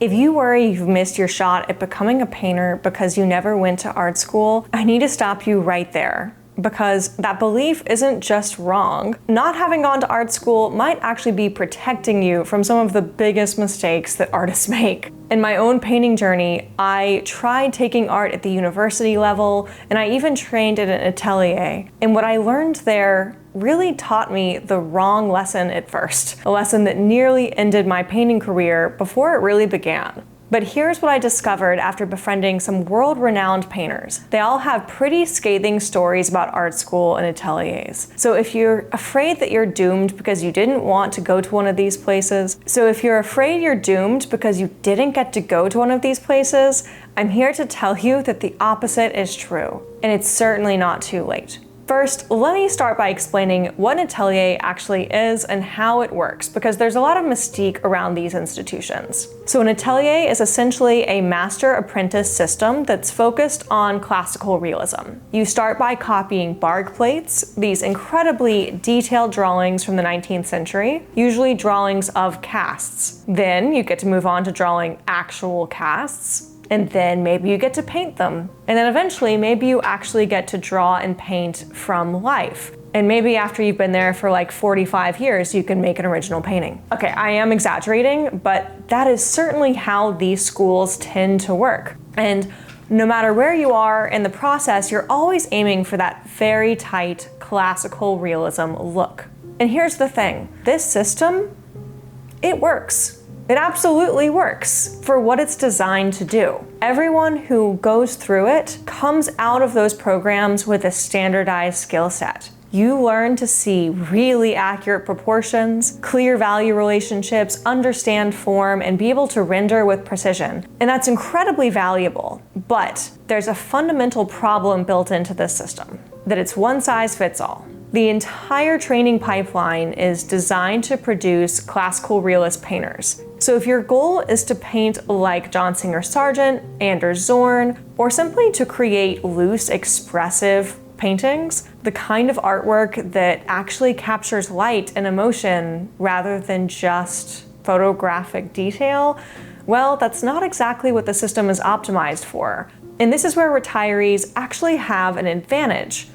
If you worry you've missed your shot at becoming a painter because you never went to art school, I need to stop you right there. Because that belief isn't just wrong. Not having gone to art school might actually be protecting you from some of the biggest mistakes that artists make. In my own painting journey, I tried taking art at the university level, and I even trained at an atelier. And what I learned there really taught me the wrong lesson at first, a lesson that nearly ended my painting career before it really began. But here's what I discovered after befriending some world-renowned painters. They all have pretty scathing stories about art school and ateliers. So if you're afraid that you're doomed because you didn't want to go to one of these places, I'm here to tell you that the opposite is true. And it's certainly not too late. First, let me start by explaining what an atelier actually is and how it works, because there's a lot of mystique around these institutions. So an atelier is essentially a master-apprentice system that's focused on classical realism. You start by copying bark plates, these incredibly detailed drawings from the 19th century, usually drawings of casts. Then you get to move on to drawing actual casts, and then maybe you get to paint them. And then eventually, maybe you actually get to draw and paint from life. And maybe after you've been there for like 45 years, you can make an original painting. Okay, I am exaggerating, but that is certainly how these schools tend to work. And no matter where you are in the process, you're always aiming for that very tight classical realism look. And here's the thing, this system, it works. It absolutely works for what it's designed to do. Everyone who goes through it comes out of those programs with a standardized skill set. You learn to see really accurate proportions, clear value relationships, understand form, and be able to render with precision. And that's incredibly valuable. But there's a fundamental problem built into this system, that it's one size fits all. The entire training pipeline is designed to produce classical realist painters. So if your goal is to paint like John Singer Sargent, Anders Zorn, or simply to create loose, expressive paintings, the kind of artwork that actually captures light and emotion rather than just photographic detail, well, that's not exactly what the system is optimized for. And this is where retirees actually have an advantage.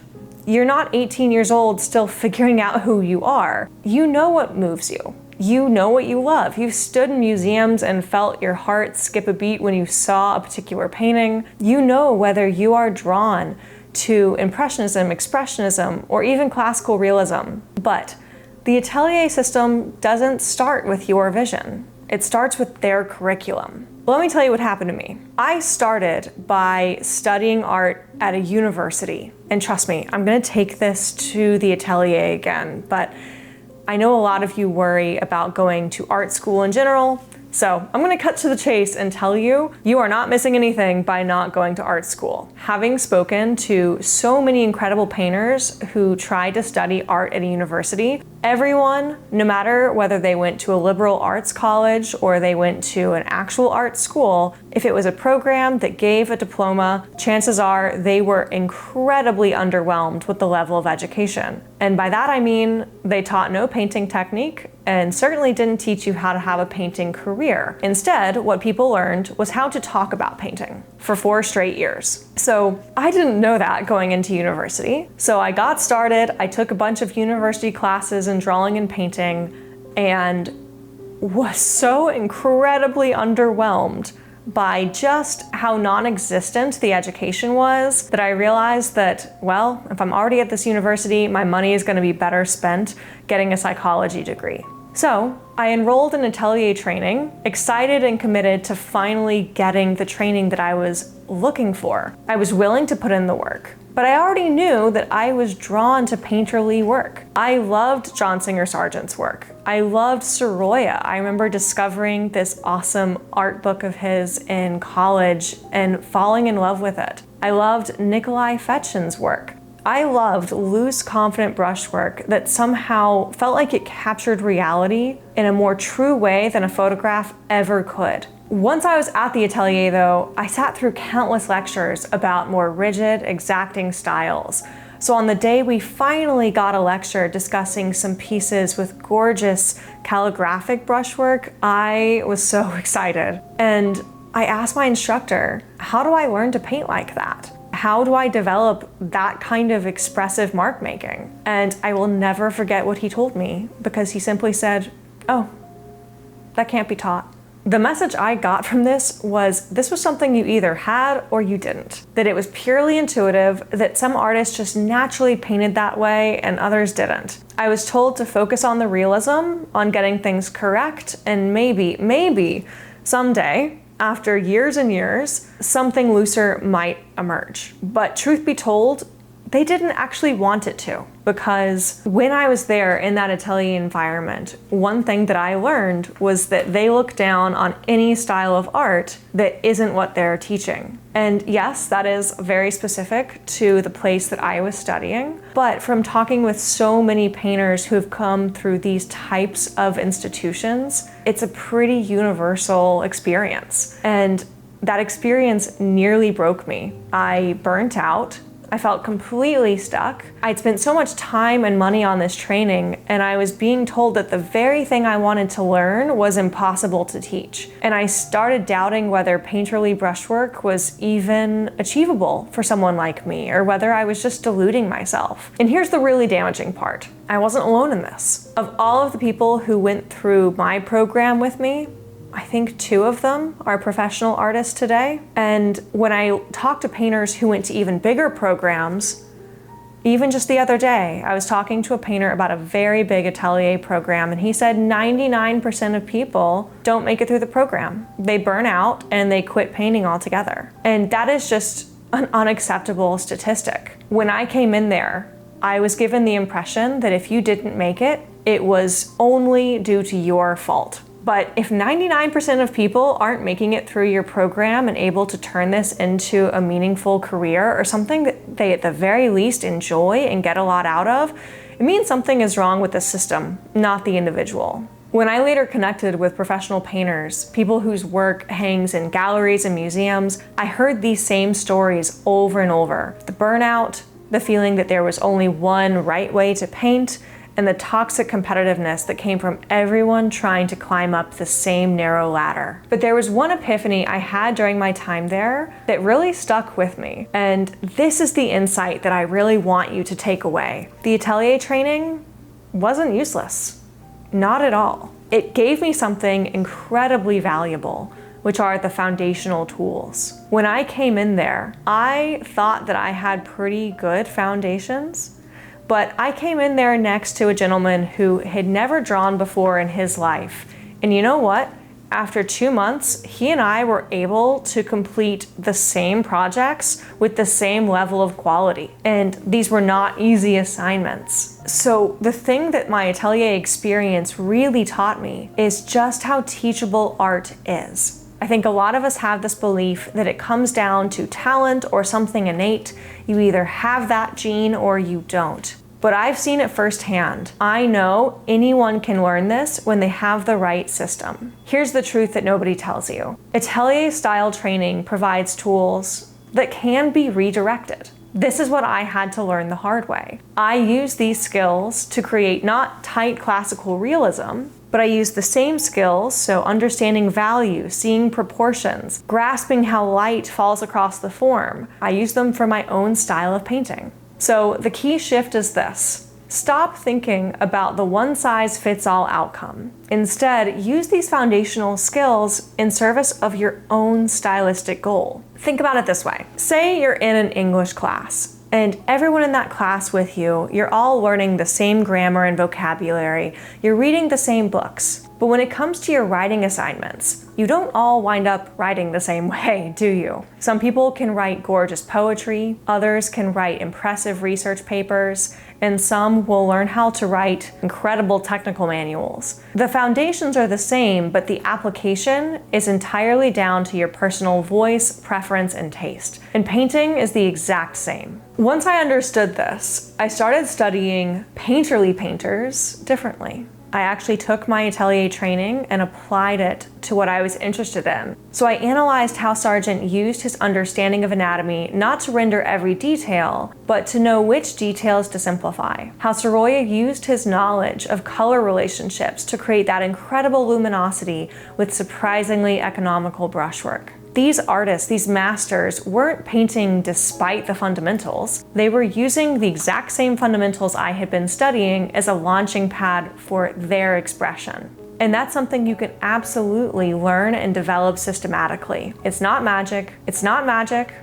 You're not 18 years old still figuring out who you are. You know what moves you. You know what you love. You've stood in museums and felt your heart skip a beat when you saw a particular painting. You know whether you are drawn to Impressionism, Expressionism, or even classical realism. But the atelier system doesn't start with your vision. It starts with their curriculum. Let me tell you what happened to me. I started by studying art at a university. And trust me, I'm gonna take this to the atelier again, but I know a lot of you worry about going to art school in general, so I'm gonna cut to the chase and tell you, you are not missing anything by not going to art school. Having spoken to so many incredible painters who tried to study art at a university, everyone, no matter whether they went to a liberal arts college or they went to an actual art school, if it was a program that gave a diploma, chances are they were incredibly underwhelmed with the level of education. And by that I mean they taught no painting technique and certainly didn't teach you how to have a painting career. Instead, what people learned was how to talk about painting for 4 straight years. So I didn't know that going into university. So I got started, I took a bunch of university classes in drawing and painting, and was so incredibly underwhelmed by just how non-existent the education was that I realized that, well, if I'm already at this university, my money is going to be better spent getting a psychology degree. So I enrolled in atelier training, excited and committed to finally getting the training that I was looking for. I was willing to put in the work, but I already knew that I was drawn to painterly work. I loved John Singer Sargent's work. I loved Sorolla. I remember discovering this awesome art book of his in college and falling in love with it. I loved Nikolai Fetchin's work. I loved loose, confident brushwork that somehow felt like it captured reality in a more true way than a photograph ever could. Once I was at the atelier though, I sat through countless lectures about more rigid, exacting styles. So on the day we finally got a lecture discussing some pieces with gorgeous calligraphic brushwork, I was so excited. And I asked my instructor, how do I learn to paint like that? How do I develop that kind of expressive mark making? And I will never forget what he told me, because he simply said, oh, that can't be taught. The message I got from this was something you either had or you didn't. That it was purely intuitive, that some artists just naturally painted that way and others didn't. I was told to focus on the realism, on getting things correct, and maybe someday, after years and years, something looser might emerge. But truth be told, they didn't actually want it to, because when I was there in that atelier environment, one thing that I learned was that they look down on any style of art that isn't what they're teaching. And yes, that is very specific to the place that I was studying, but from talking with so many painters who have come through these types of institutions, it's a pretty universal experience. And that experience nearly broke me. I burnt out. I felt completely stuck. I'd spent so much time and money on this training, and I was being told that the very thing I wanted to learn was impossible to teach. And I started doubting whether painterly brushwork was even achievable for someone like me, or whether I was just deluding myself. And here's the really damaging part. I wasn't alone in this. Of all of the people who went through my program with me, I think 2 of them are professional artists today. And when I talk to painters who went to even bigger programs, even just the other day, I was talking to a painter about a very big Atelier program, and he said 99% of people don't make it through the program. They burn out and they quit painting altogether. And that is just an unacceptable statistic. When I came in there, I was given the impression that if you didn't make it, it was only due to your fault. But if 99% of people aren't making it through your program and able to turn this into a meaningful career or something that they at the very least enjoy and get a lot out of, it means something is wrong with the system, not the individual. When I later connected with professional painters, people whose work hangs in galleries and museums, I heard these same stories over and over. The burnout, the feeling that there was only one right way to paint, and the toxic competitiveness that came from everyone trying to climb up the same narrow ladder. But there was one epiphany I had during my time there that really stuck with me. And this is the insight that I really want you to take away. The Atelier training wasn't useless. Not at all. It gave me something incredibly valuable, which are the foundational tools. When I came in there, I thought that I had pretty good foundations, but I came in there next to a gentleman who had never drawn before in his life. And you know what? After 2 months, he and I were able to complete the same projects with the same level of quality. And these were not easy assignments. So the thing that my Atelier experience really taught me is just how teachable art is. I think a lot of us have this belief that it comes down to talent or something innate. You either have that gene or you don't. But I've seen it firsthand. I know anyone can learn this when they have the right system. Here's the truth that nobody tells you. Atelier style training provides tools that can be redirected. This is what I had to learn the hard way. I use these skills to create not tight classical realism, but I use the same skills, so understanding value, seeing proportions, grasping how light falls across the form. I use them for my own style of painting. So the key shift is this. Stop thinking about the one-size-fits-all outcome. Instead, use these foundational skills in service of your own stylistic goal. Think about it this way. Say you're in an English class, and everyone in that class with you, you're all learning the same grammar and vocabulary, you're reading the same books. But when it comes to your writing assignments, you don't all wind up writing the same way, do you? Some people can write gorgeous poetry, others can write impressive research papers, and some will learn how to write incredible technical manuals. The foundations are the same, but the application is entirely down to your personal voice, preference, and taste. And painting is the exact same. Once I understood this, I started studying painterly painters differently. I actually took my Atelier training and applied it to what I was interested in. So I analyzed how Sargent used his understanding of anatomy not to render every detail, but to know which details to simplify. How Sorolla used his knowledge of color relationships to create that incredible luminosity with surprisingly economical brushwork. These artists, these masters, weren't painting despite the fundamentals. They were using the exact same fundamentals I had been studying as a launching pad for their expression. And that's something you can absolutely learn and develop systematically. It's not magic. It's not magic.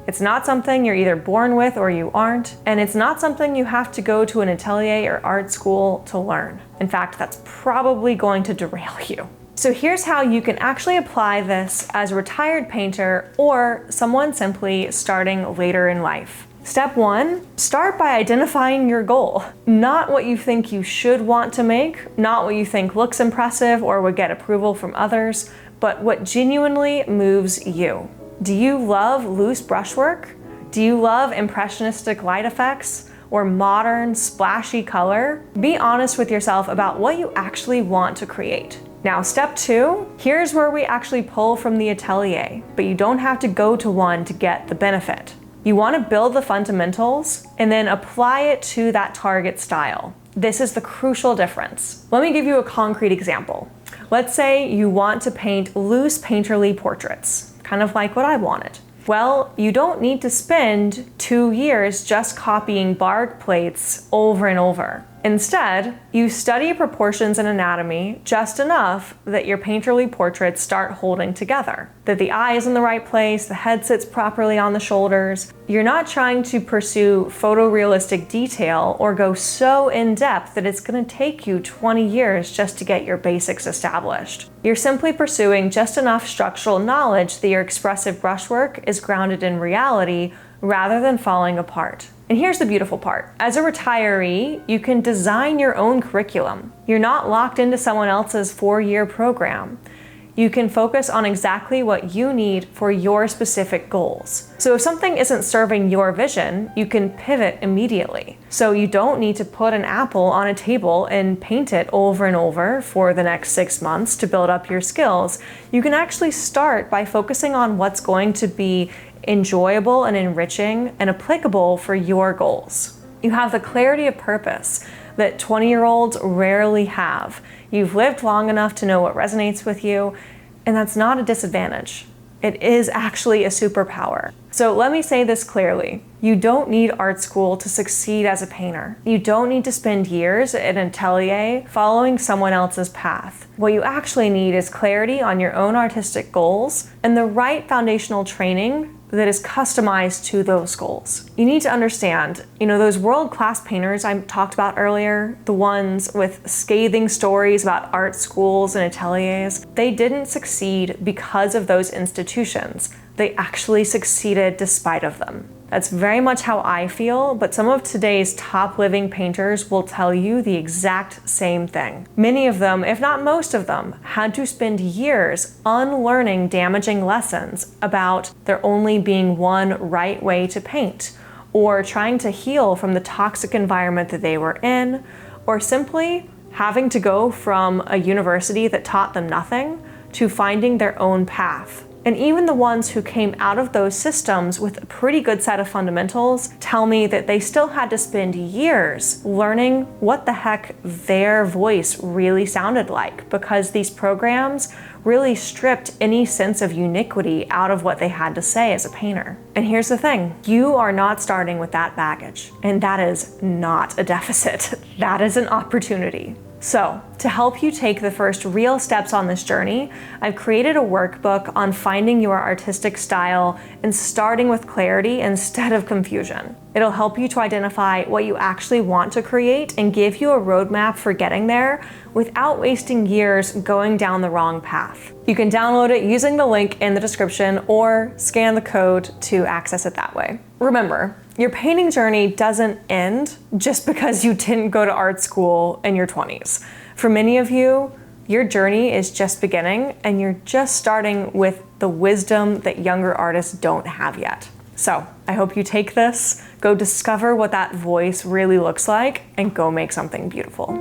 It's not something you're either born with or you aren't. And it's not something you have to go to an atelier or art school to learn. In fact, that's probably going to derail you. So here's how you can actually apply this as a retired painter or someone simply starting later in life. Step 1, start by identifying your goal. Not what you think you should want to make, not what you think looks impressive or would get approval from others, but what genuinely moves you. Do you love loose brushwork? Do you love impressionistic light effects? Or modern, splashy color? Be honest with yourself about what you actually want to create. Now, step 2, here's where we actually pull from the atelier, but you don't have to go to one to get the benefit. You want to build the fundamentals and then apply it to that target style. This is the crucial difference. Let me give you a concrete example. Let's say you want to paint loose painterly portraits, kind of like what I wanted. Well, you don't need to spend 2 years just copying bark plates over and over. Instead, you study proportions and anatomy just enough that your painterly portraits start holding together. That the eye is in the right place, the head sits properly on the shoulders. You're not trying to pursue photorealistic detail or go so in depth that it's going to take you 20 years just to get your basics established. You're simply pursuing just enough structural knowledge that your expressive brushwork is grounded in reality rather than falling apart. And here's the beautiful part. As a retiree, you can design your own curriculum. You're not locked into someone else's 4-year program. You can focus on exactly what you need for your specific goals. So if something isn't serving your vision, you can pivot immediately. So you don't need to put an apple on a table and paint it over and over for the next 6 months to build up your skills. You can actually start by focusing on what's going to be enjoyable and enriching and applicable for your goals. You have the clarity of purpose that 20-year-olds rarely have. You've lived long enough to know what resonates with you, and that's not a disadvantage. It is actually a superpower. So let me say this clearly. You don't need art school to succeed as a painter. You don't need to spend years at an atelier following someone else's path. What you actually need is clarity on your own artistic goals and the right foundational training that is customized to those goals. You need to understand, those world-class painters I talked about earlier, the ones with scathing stories about art schools and ateliers, they didn't succeed because of those institutions. They actually succeeded despite of them. That's very much how I feel, but some of today's top living painters will tell you the exact same thing. Many of them, if not most of them, had to spend years unlearning damaging lessons about there only being one right way to paint, or trying to heal from the toxic environment that they were in, or simply having to go from a university that taught them nothing to finding their own path. And even the ones who came out of those systems with a pretty good set of fundamentals tell me that they still had to spend years learning what the heck their voice really sounded like, because these programs really stripped any sense of uniquity out of what they had to say as a painter. And here's the thing, you are not starting with that baggage, and that is not a deficit. That is an opportunity. So, to help you take the first real steps on this journey, I've created a workbook on finding your artistic style and starting with clarity instead of confusion. It'll help you to identify what you actually want to create and give you a roadmap for getting there without wasting years going down the wrong path. You can download it using the link in the description or scan the code to access it that way. Remember, your painting journey doesn't end just because you didn't go to art school in your 20s. For many of you, your journey is just beginning and you're just starting with the wisdom that younger artists don't have yet. So I hope you take this, go discover what that voice really looks like, and go make something beautiful.